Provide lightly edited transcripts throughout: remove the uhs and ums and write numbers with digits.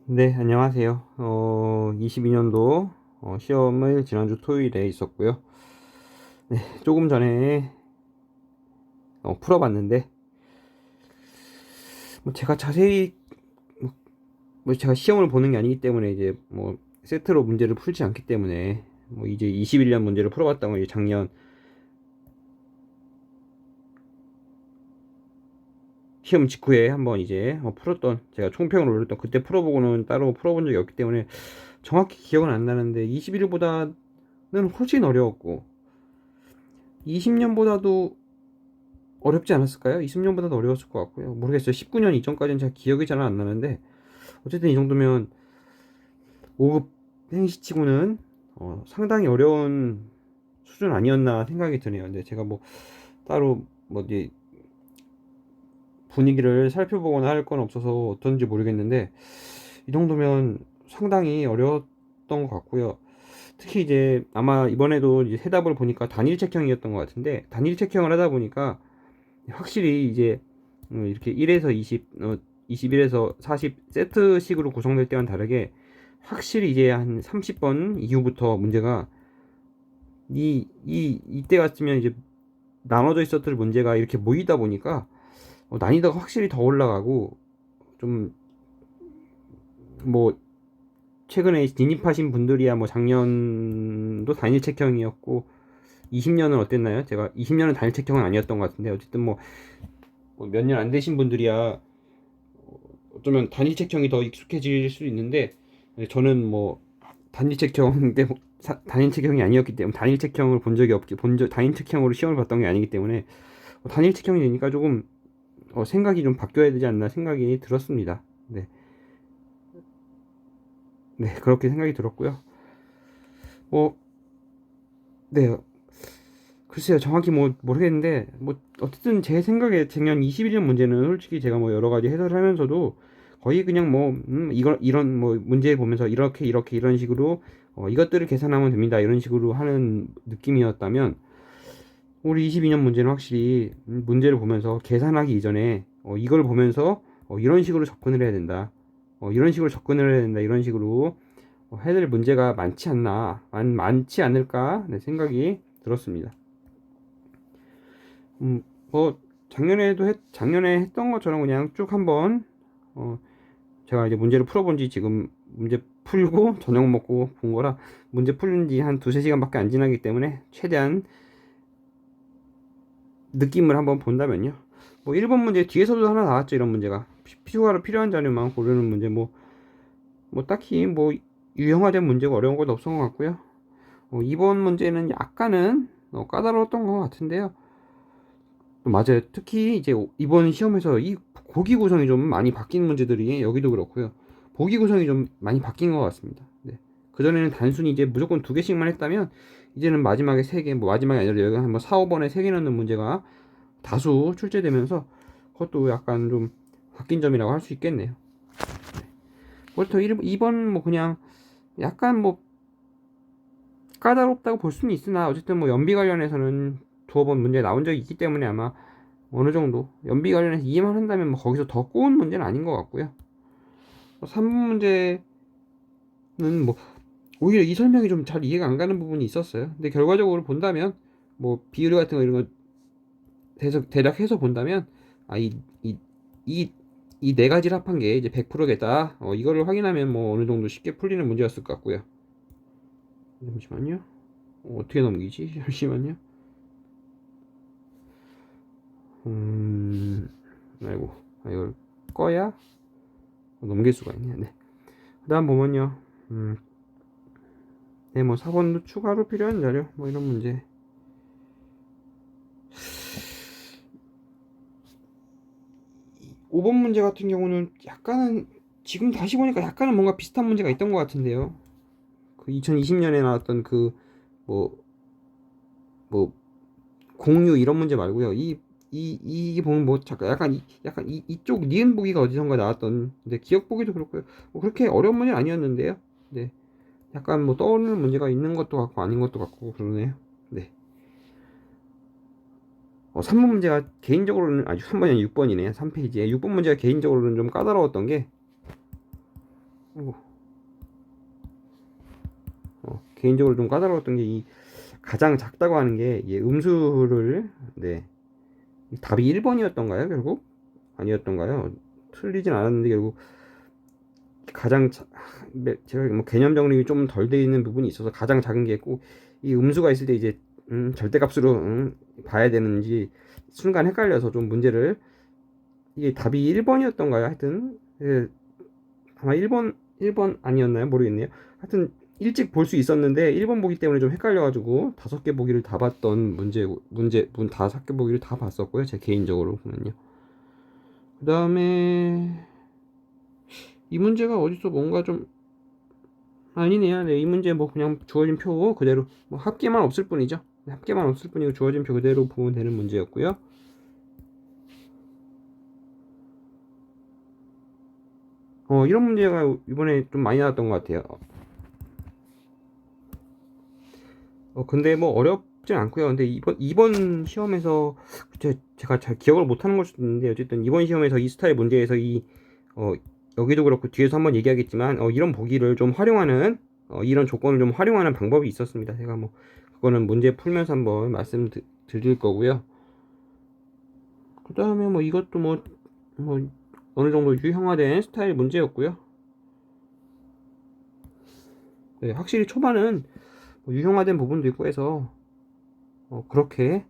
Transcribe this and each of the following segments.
네, 안녕하세요. 22년도 시험을 지난주 토요일에 있었고요. 네, 조금 전에 풀어봤는데, 뭐 제가 자세히, 뭐, 제가 시험을 보는 게 아니기 때문에 이제 뭐 세트로 문제를 풀지 않기 때문에 뭐 이제 21년 문제를 풀어봤다고 이제 작년 시험 직후에 한번 이제 풀었던, 제가 총평을 올렸던 그때 풀어보고는 따로 풀어본 적이 없기 때문에 정확히 기억은 안 나는데 21보다는 훨씬 어려웠고 20년보다도 어렵지 않았을까요? 20년보다도 어려웠을 것 같고요. 모르겠어요. 19년 이전까지는 잘 기억이 잘 안 나는데 어쨌든 이 정도면 5급 행시치고는 상당히 어려운 수준 아니었나 생각이 드네요. 근데 제가 뭐 따로 뭐 이제 분위기를 살펴보거나 할 건 없어서 어떤지 모르겠는데 이 정도면 상당히 어려웠던 것 같고요. 특히 이제 아마 이번에도 이제 해답을 보니까 단일 책형이었던 것 같은데 단일 책형을 하다 보니까 확실히 이제 이렇게 1에서 20, 21에서 40 세트식으로 구성될 때와는 다르게 확실히 이제 한 30번 이후부터 문제가 이때 같으면 이제 나눠져 있었던 문제가 이렇게 모이다 보니까 난이도가 확실히 더 올라가고 좀 뭐 최근에 진입하신 분들이야 뭐 작년도 단일 책형이었고 20년은 어땠나요? 제가 20년은 단일 책형은 아니었던 것 같은데 어쨌든 뭐 몇 년 안 되신 분들이야 어쩌면 단일책형이 더 익숙해질 수 있는데 저는 뭐 단일책형 때 단일책형이 아니었기 때문에 단일책형을 본 적이 없기 단일책형으로 시험을 봤던 게 아니기 때문에 단일책형이 되니까 조금 생각이 좀 바뀌어야 되지 않나 생각이 들었습니다. 네, 네 그렇게 생각이 들었고요. 뭐, 네 글쎄요 정확히 뭐 모르겠는데 뭐 어쨌든 제 생각에 작년 21년 문제는 솔직히 제가 뭐 여러 가지 해설을 하면서도 거의 그냥 뭐 이런 뭐 문제 보면서 이렇게 이런 식으로 이것들을 계산하면 됩니다 이런 식으로 하는 느낌이었다면 우리 22년 문제는 확실히 문제를 보면서 계산하기 이전에 이걸 보면서 이런 식으로 접근을 해야 된다 이런 식으로 접근을 해야 된다 이런 식으로 해야 될 문제가 많지 않나 많지 않을까 네, 생각이 들었습니다. 뭐 작년에 했던 것처럼 그냥 쭉 한번 어, 제가 이제 문제를 풀어본 지 지금 문제 풀고 저녁 먹고 본 거라 문제 풀린 지 한 두세 시간밖에 안 지나기 때문에 최대한 느낌을 한번 본다면요. 뭐 1번 문제 뒤에서도 하나 나왔죠. 이런 문제가 추가로 필요한 자료만 고르는 문제 뭐 딱히 뭐 유형화된 문제가 어려운 건 없었던 것 같고요. 2번 문제는 약간은 까다로웠던 것 같은데요. 맞아요. 특히 이제 이번 시험에서 이 보기 구성이 좀 많이 바뀐 문제들이 여기도 그렇고요. 보기 구성이 좀 많이 바뀐 것 같습니다. 네. 그전에는 단순히 이제 무조건 두 개씩만 했다면 이제는 마지막에 세 개, 뭐 마지막에 아니라 여기 한번 4, 5번에 세 개 넣는 문제가 다수 출제되면서 그것도 약간 좀 바뀐 점이라고 할 수 있겠네요. 그렇다고 2번 뭐 그냥 약간 뭐 까다롭다고 볼 수는 있으나 어쨌든 뭐 연비 관련해서는 두어 번 문제 나온 적이 있기 때문에 아마 어느 정도 연비 관련해서 이해만 한다면 뭐 거기서 더 꼬운 문제는 아닌 것 같고요. 3번 문제는 뭐 오히려 이 설명이 좀 잘 이해가 안 가는 부분이 있었어요. 근데 결과적으로 본다면 뭐 비율 같은 거 이런 거 대략 해서 본다면 이 네 가지를 합한 게 이제 100%겠다. 이거를 확인하면 뭐 어느 정도 쉽게 풀리는 문제였을 것 같고요. 잠시만요. 어떻게 넘기지? 잠시만요. 음, 아이고, 이걸 꺼야 넘길 수가 있네. 네. 그다음 보면요. 네, 뭐 4번도 추가로 필요한 자료, 뭐 이런 문제. 5번 문제 같은 경우는 약간은 지금 다시 보니까 약간은 뭔가 비슷한 문제가 있던 것 같은데요. 그 2020년에 나왔던 그 뭐 공유 이런 문제 말고요. 이게 보면 뭐 잠깐 약간 이쪽 니은 보기가 어디선가 나왔던 근데 기억 보기도 그렇고요. 뭐 그렇게 어려운 문제는 아니었는데요. 네. 약간 뭐 떠오르는 문제가 있는 것도 같고 아닌 것도 같고 그러네요. 네. 3번 문제가 개인적으로는 아주 3번이 아니라 6번이네요. 3페이지에 6번 문제가 개인적으로는 좀 까다로웠던 게 아이고. 개인적으로 좀 까다로웠던 게 이 가장 작다고 하는 게 음수를 네 답이 1번이었던가요 결국? 아니었던가요? 틀리진 않았는데 결국 가장 제가 뭐 개념 정립이 좀 덜 돼 있는 부분이 있어서 가장 작은 게 꼭 이 음수가 있을 때 이제 절대값으로 봐야 되는지 순간 헷갈려서 좀 문제를 이게 답이 1번이었던가요? 하여튼 아마 1번 아니었나요? 모르겠네요. 하여튼 일찍 볼 수 있었는데 1번 보기 때문에 좀 헷갈려가지고 5개 보기를 다 봤던 문 5개 보기를 다 봤었고요. 제 개인적으로 보면요. 그 다음에 이 문제가 어디서 뭔가 좀 아니네요. 네, 이 문제 뭐 그냥 주어진 표 그대로 뭐 합계만 없을 뿐이죠. 합계만 없을 뿐이고 주어진 표 그대로 보면 되는 문제였고요. 이런 문제가 이번에 좀 많이 나왔던 것 같아요. 근데 뭐 어렵진 않고요. 근데 이번 시험에서 제가 잘 기억을 못하는 걸 수도 있는데 어쨌든 이번 시험에서 이 스타일 문제에서 여기도 그렇고 뒤에서 한번 얘기하겠지만 이런 보기를 좀 활용하는 이런 조건을 좀 활용하는 방법이 있었습니다. 제가 뭐 그거는 문제 풀면서 한번 말씀드릴 거고요. 그 다음에 뭐 이것도 뭐 어느 정도 유형화된 스타일 문제였고요. 네, 확실히 초반은 뭐 유형화된 부분도 있고 해서 그렇게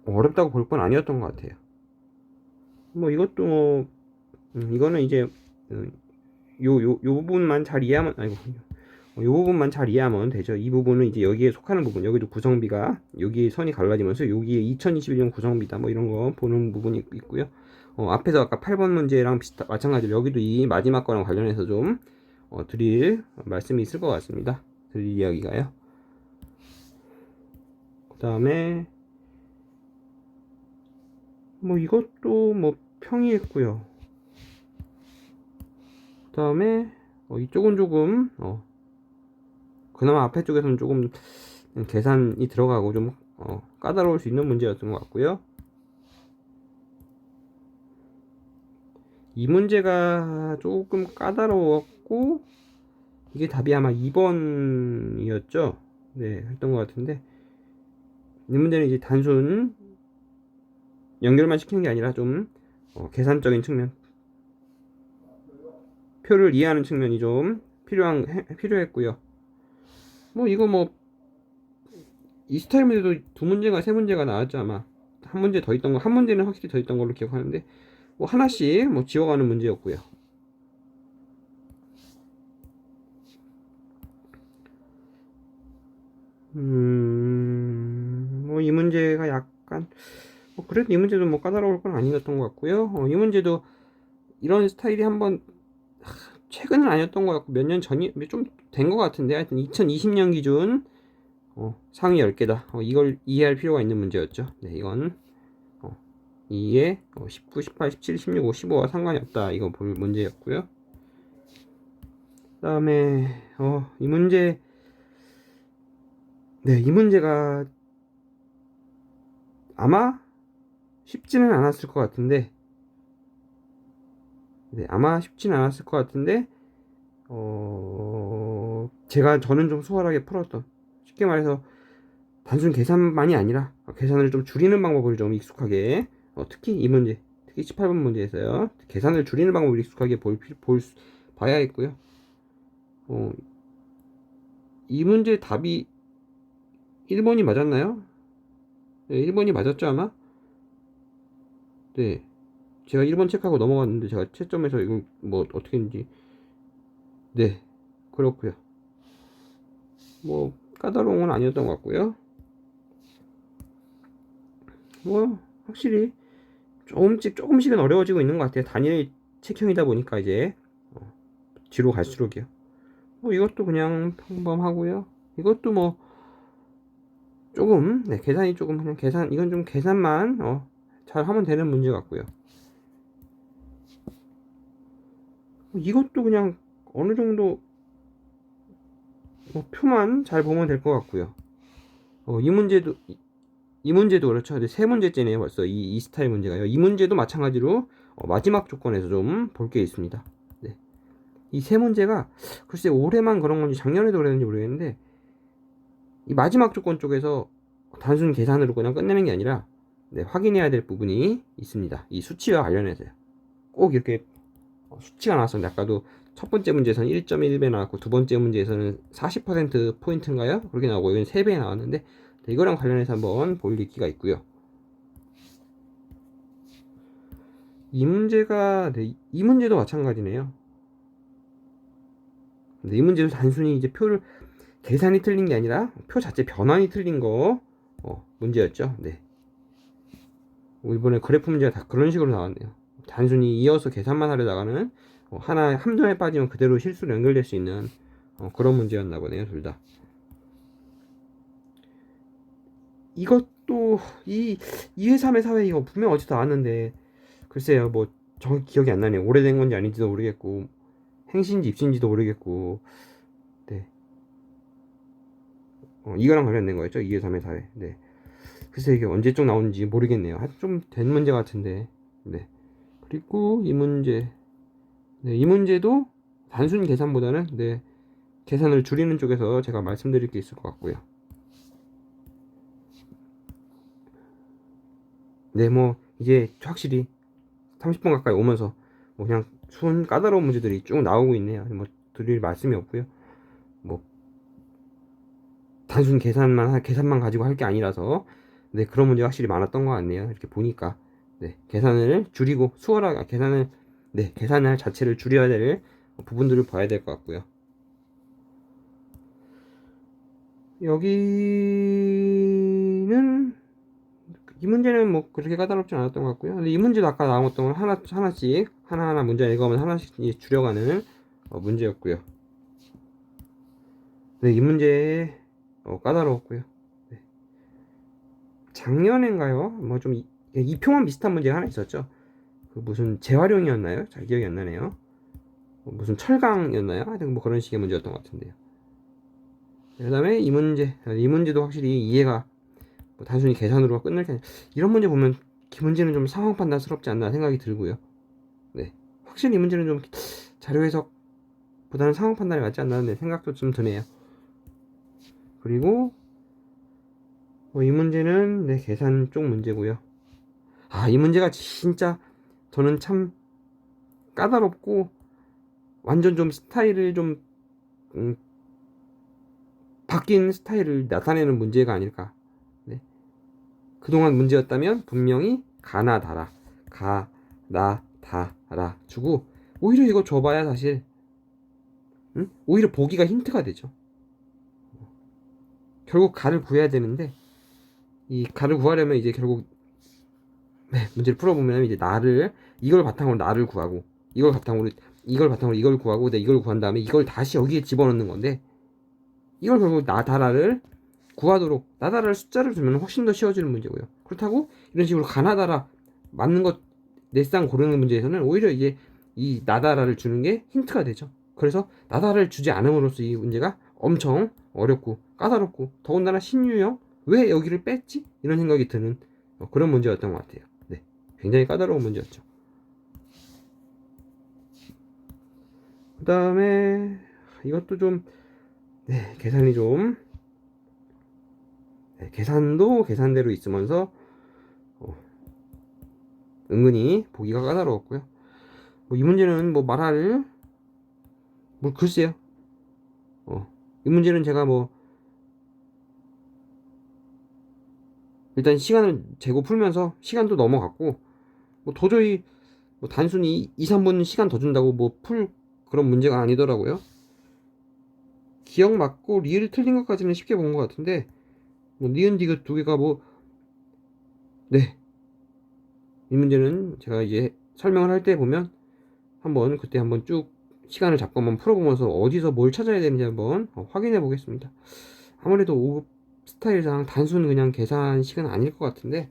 어렵다고 볼 건 아니었던 것 같아요. 뭐 이것도 뭐 이거는 이제 요 부분만 잘 이해하면 아이고 요 부분만 잘 이해하면 되죠. 이 부분은 이제 여기에 속하는 부분, 여기도 구성비가 여기 선이 갈라지면서 여기에 2021년 구성비다 뭐 이런 거 보는 부분이 있고요. 앞에서 아까 8번 문제랑 마찬가지로 여기도 이 마지막 거랑 관련해서 좀 드릴 말씀이 있을 것 같습니다. 드릴 이야기가요. 그 다음에 뭐 이것도 뭐 평이 있고요. 그 다음에 이쪽은 조금 그나마 앞에 쪽에서는 조금 계산이 들어가고 좀 까다로울 수 있는 문제였던 것 같고요. 이 문제가 조금 까다로웠고 이게 답이 아마 2번이었죠. 네, 했던 것 같은데 이 문제는 이제 단순 연결만 시키는 게 아니라 좀 계산적인 측면, 표를 이해하는 측면이 좀 필요했고요. 뭐 이거 뭐 이 스타일 문제도 2문제가 3문제가 나왔죠 아마. 한 문제 더 있던 거, 한 문제는 확실히 더 있던 걸로 기억하는데 뭐 하나씩 뭐 지워가는 문제였고요. 뭐 이 문제가 약간 그래도 이 문제도 뭐 까다로울 건 아니었던 것 같고요. 이 문제도 이런 스타일이 한번 최근은 아니었던 것 같고 몇 년 전이 좀 된 것 같은데 하여튼 2020년 기준 상위 10개다. 이걸 이해할 필요가 있는 문제였죠. 네, 이건 2에 19, 18, 17, 16, 15와 상관이 없다. 이거 볼 문제였고요. 그 다음에 이 문제 네, 이 문제가 아마 쉽지는 않았을 것 같은데 네, 아마 쉽지는 않았을 것 같은데 저는 좀 수월하게 풀었던 쉽게 말해서 단순 계산만이 아니라 계산을 좀 줄이는 방법을 좀 익숙하게 특히 이 문제 특히 18번 문제에서요 계산을 줄이는 방법을 익숙하게 봐야 했고요. 이 문제 답이 1번이 맞았나요? 네, 1번이 맞았죠 아마? 네, 제가 1번 체크하고 넘어갔는데 제가 채점해서 이걸 뭐 어떻게 했는지 네, 그렇고요. 뭐 까다로운 건 아니었던 것 같고요. 뭐 확실히 조금씩은 어려워지고 있는 것 같아요. 단일 책형이다 보니까 이제 뒤로 갈수록이요. 뭐 이것도 그냥 평범하고요. 이것도 뭐 조금 계산이 조금 그냥 이건 좀 계산만 잘 하면 되는 문제 같고요. 이것도 그냥 어느 정도 표만 잘 보면 될 것 같고요. 이 문제도 그렇죠. 근데 세 문제째네요 벌써 이 스타일 문제가요. 이 문제도 마찬가지로 마지막 조건에서 좀 볼 게 있습니다. 네. 이 세 문제가 글쎄 올해만 그런 건지 작년에도 그랬는지 모르겠는데 이 마지막 조건 쪽에서 단순 계산으로 그냥 끝내는 게 아니라 네, 확인해야 될 부분이 있습니다. 이 수치와 관련해서요. 꼭 이렇게 수치가 나왔었는데 아까도 첫 번째 문제에서는 1.1배 나왔고 두 번째 문제에서는 40% 포인트인가요? 그렇게 나오고 이건 3배 나왔는데 네, 이거랑 관련해서 한번 볼 기가 있고요. 이 문제가 네, 이 문제도 마찬가지네요. 네, 이 문제도 단순히 이제 표를 계산이 틀린 게 아니라 표 자체 변환이 틀린 거 문제였죠. 네. 이번에 그래프 문제가 다 그런 식으로 나왔네요. 단순히 이어서 계산만 하려다가는 하나 함정에 빠지면 그대로 실수로 연결될 수 있는 그런 문제였나 보네요, 둘 다. 이것도 이 2회 3회 4회 이거 분명 어디서 나왔는데 글쎄요, 뭐 정확히 기억이 안 나네요. 오래된 건지 아닌지도 모르겠고 행신지 입신지도 모르겠고 네. 이거랑 관련된 거였죠. 2회 3회 4회. 네. 글쎄 이게 언제쯤 나오는지 모르겠네요. 좀 된 문제 같은데. 네. 그리고 이 문제. 네, 이 문제도 단순 계산보다는 네, 계산을 줄이는 쪽에서 제가 말씀드릴 게 있을 것 같고요. 네, 뭐 이제 확실히 30분 가까이 오면서 뭐 그냥 순 까다로운 문제들이 쭉 나오고 있네요. 뭐 드릴 말씀이 없고요. 뭐 단순 계산만 가지고 할 게 아니라서 네, 그런 문제가 확실히 많았던 것 같네요. 이렇게 보니까 네, 계산을 줄이고 수월하게 계산을 네, 계산할 자체를 줄여야 될 부분들을 봐야 될 것 같고요. 여기는 이 문제는 뭐 그렇게 까다롭지 않았던 것 같고요. 근데 이 문제도 아까 나왔던 걸 하나씩 하나하나 문제 읽어보면 하나씩 줄여가는 문제였고요. 네, 이 문제 까다로웠고요. 네. 작년인가요? 뭐 좀 이 표만 비슷한 문제가 하나 있었죠. 그 무슨 재활용이었나요? 잘 기억이 안 나네요. 무슨 철강이었나요? 하여튼 뭐 그런 식의 문제였던 것 같은데요. 그 다음에 이 문제도 확실히 이해가 뭐 단순히 계산으로 끝날 게 아니라 이런 문제 보면 이 문제는 좀 상황 판단스럽지 않나 생각이 들고요. 네, 확실히 이 문제는 좀 자료 해석보다는 상황 판단이 맞지 않나는 생각도 좀 드네요. 그리고 이 문제는 네, 계산 쪽 문제고요. 이 문제가 진짜 저는 참 까다롭고 완전 좀 스타일을 좀 음, 바뀐 스타일을 나타내는 문제가 아닐까. 네. 그동안 문제였다면 분명히 가나다라 가나다라 주고 오히려 이거 줘봐야 사실 오히려 보기가 힌트가 되죠. 결국 가를 구해야 되는데 이 가를 구하려면 이제 결국 네, 문제를 풀어보면 이제 이걸 바탕으로 나를 구하고 이걸 바탕으로 이걸 구하고 이걸 구한 다음에 이걸 다시 여기에 집어넣는 건데 이걸 결국 나다라를 구하도록 나다라를 숫자를 주면 훨씬 더 쉬워지는 문제고요. 그렇다고 이런 식으로 가나다라 맞는 것 넷상 고르는 문제에서는 오히려 이제 이 나다라를 주는 게 힌트가 되죠. 그래서 나다라를 주지 않음으로써 이 문제가 엄청 어렵고 까다롭고 더군다나 신유형 왜 여기를 뺐지? 이런 생각이 드는 그런 문제였던 것 같아요. 네, 굉장히 까다로운 문제였죠. 그 다음에 이것도 좀 네, 계산이 좀 네, 계산도 계산대로 있으면서 은근히 보기가 까다로웠고요. 뭐 이 문제는 뭐 말할 뭐 글쎄요. 이 문제는 제가 뭐 일단 시간을 재고 풀면서 시간도 넘어갔고 뭐 도저히 뭐 단순히 2, 3분 시간 더 준다고 뭐 풀 그런 문제가 아니더라고요. 기억 맞고 리을 틀린 것까지는 쉽게 본 것 같은데 뭐 니은 디귿 두 개가 뭐 네, 이 문제는 제가 이제 설명을 할 때 보면 그때 한번 쭉 시간을 잡고 한번 풀어보면서 어디서 뭘 찾아야 되는지 한번 확인해 보겠습니다. 아무래도 5급 스타일상 단순 그냥 계산식은 아닐 것 같은데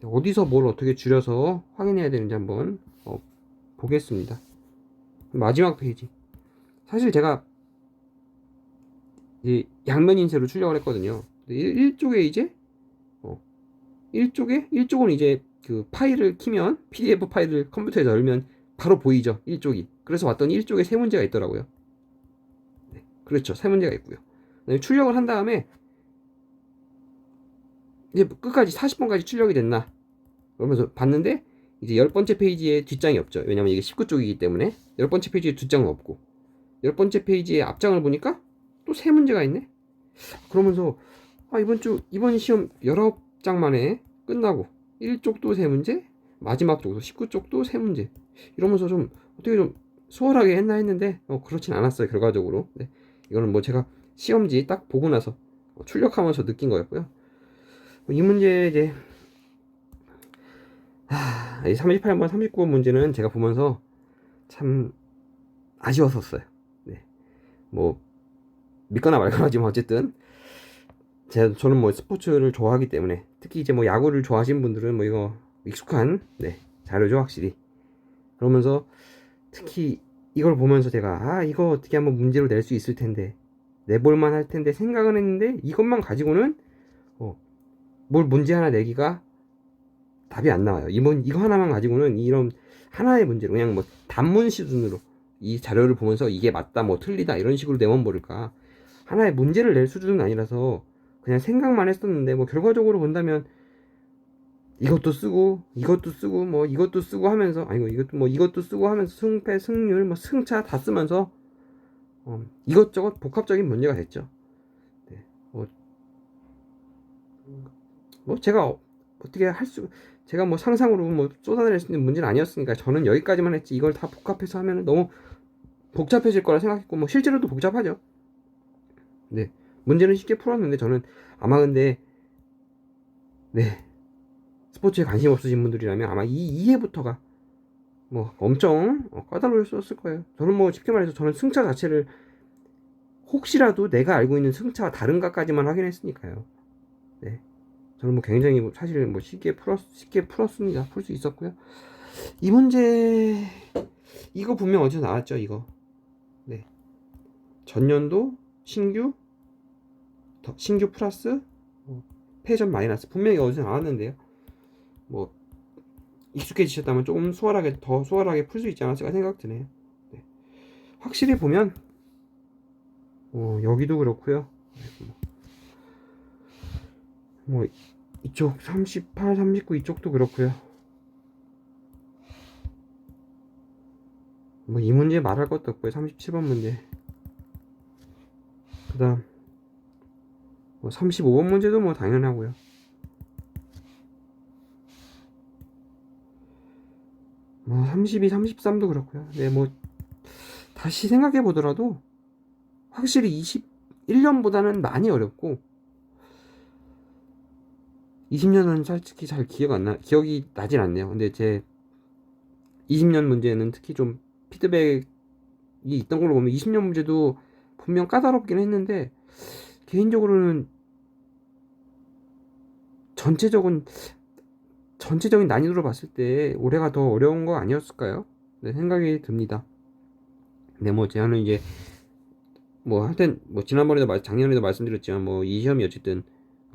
어디서 뭘 어떻게 줄여서 확인해야 되는지 한번 보겠습니다. 마지막 페이지. 사실 제가 이제 양면 인쇄로 출력을 했거든요. 1쪽에 이제 1쪽은 이제 그 파일을 키면 PDF 파일을 컴퓨터에 열면 바로 보이죠. 1쪽이. 그래서 왔더니 1쪽에 세 문제가 있더라고요. 네, 그렇죠. 세 문제가 있고요. 출력을 한 다음에 이제 끝까지 40번까지 출력이 됐나 그러면서 봤는데 이제 10번째 페이지에 뒷장이 없죠. 왜냐면 이게 19쪽이기 때문에 10번째 페이지에 뒷장은 없고 10번째 페이지에 앞장을 보니까 또 세 문제가 있네. 그러면서 이번 시험 19장 만에 끝나고 1쪽도 세 문제, 마지막 쪽도 19쪽도 세 문제. 이러면서 좀 어떻게 좀 수월하게 했나 했는데 그렇진 않았어요. 결과적으로. 네. 이거는 뭐 제가 시험지 딱 보고 나서 출력하면서 느낀 거였고요. 이 문제 이제 38번, 39번 문제는 제가 보면서 참 아쉬웠었어요. 네. 뭐 믿거나 말거나 하지만 어쨌든 저는 뭐 스포츠를 좋아하기 때문에 특히 이제 뭐 야구를 좋아하시는 분들은 뭐 이거 익숙한 자료죠 확실히. 그러면서 특히 이걸 보면서 제가 이거 어떻게 한번 문제로 낼 수 있을 텐데 내볼만 할 텐데 생각은 했는데 이것만 가지고는 뭘 문제 하나 내기가 답이 안 나와요. 이거 하나만 가지고는 이런 하나의 문제로 그냥 뭐 단문 수준으로 이 자료를 보면서 이게 맞다 뭐 틀리다 이런 식으로 내면 모를까 하나의 문제를 낼 수준은 아니라서 그냥 생각만 했었는데 뭐 결과적으로 본다면 이것도 쓰고 이것도 쓰고 뭐 이것도 쓰고 하면서 이것도 쓰고 하면서 승패 승률 뭐 승차 다 쓰면서 이것저것 복합적인 문제가 됐죠. 네. 뭐 제가 어떻게 제가 뭐 상상으로 뭐 쏟아낼 수 있는 문제는 아니었으니까 저는 여기까지만 했지 이걸 다 복합해서 하면 너무 복잡해질 거라 생각했고 뭐 실제로도 복잡하죠. 네. 문제는 쉽게 풀었는데 저는 아마 근데 스포츠에 관심 없으신 분들이라면 아마 이 이해부터가 뭐 엄청 까다로웠을 거예요. 저는 뭐 쉽게 말해서 저는 승차 자체를 혹시라도 내가 알고 있는 승차와 다른가까지만 확인했으니까요. 네. 저는 뭐 굉장히 사실 뭐 쉽게 풀었습니다. 풀 수 있었고요. 이 문제 이거 분명 어디서 나왔죠, 이거. 네. 전년도 신규 플러스 패전 마이너스 분명히 어디서 나왔는데요. 뭐 익숙해지셨다면 조금 더 수월하게 풀 수 있지 않았을까 생각 드네요. 네. 확실히 보면 여기도 그렇고요. 뭐 이쪽 38, 39 이쪽도 그렇고요. 뭐 이 문제 말할 것도 없고요. 37번 문제. 그다음 뭐 35번 문제도 뭐 당연하고요. 뭐 32, 33도 그렇고요. 네, 뭐 다시 생각해 보더라도 확실히 21년보다는 많이 어렵고 20년은 솔직히 잘 기억이 나진 않네요. 근데 제 20년 문제는 특히 좀 피드백이 있던 걸로 보면 20년 문제도 분명 까다롭긴 했는데 개인적으로는 전체적인 난이도로 봤을 때 올해가 더 어려운 거 아니었을까요? 네, 생각이 듭니다. 네, 뭐 저는 이제 뭐 하여튼 뭐 작년에도 말씀드렸지만 뭐 이 시험이 어쨌든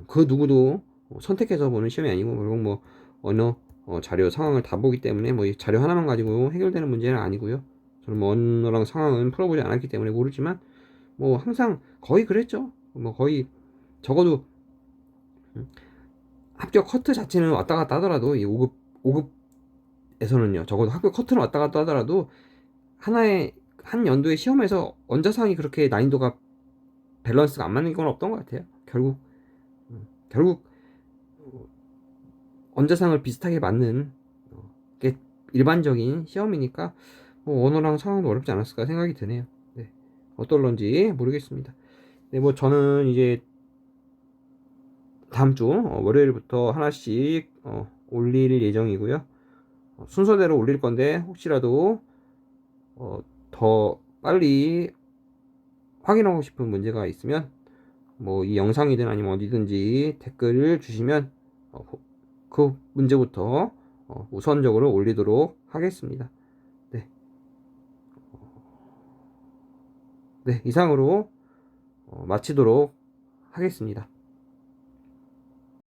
그 누구도 선택해서 보는 시험이 아니고 결국 뭐 언어 자료 상황을 다 보기 때문에 뭐 이 자료 하나만 가지고 해결되는 문제는 아니고요. 저는 뭐 언어랑 상황은 풀어보지 않았기 때문에 모르지만 뭐 항상 거의 그랬죠. 뭐 거의 적어도 합격 커트 자체는 왔다 갔다 하더라도 이 5급에서는요 적어도 합격 커트는 왔다 갔다 하더라도 한 연도의 시험에서 원자상이 그렇게 난이도가 밸런스가 안 맞는 건 없던 것 같아요. 결국 원자상을 비슷하게 맞는 게 일반적인 시험이니까 뭐 언어랑 상황도 어렵지 않았을까 생각이 드네요. 네. 어떨런지 모르겠습니다. 네, 뭐 저는 이제 다음 주 월요일부터 하나씩 올릴 예정이고요. 순서대로 올릴 건데 혹시라도 더 빨리 확인하고 싶은 문제가 있으면 뭐 이 영상이든 아니면 어디든지 댓글을 주시면 그 문제부터 우선적으로 올리도록 하겠습니다. 네, 네 이상으로 마치도록 하겠습니다.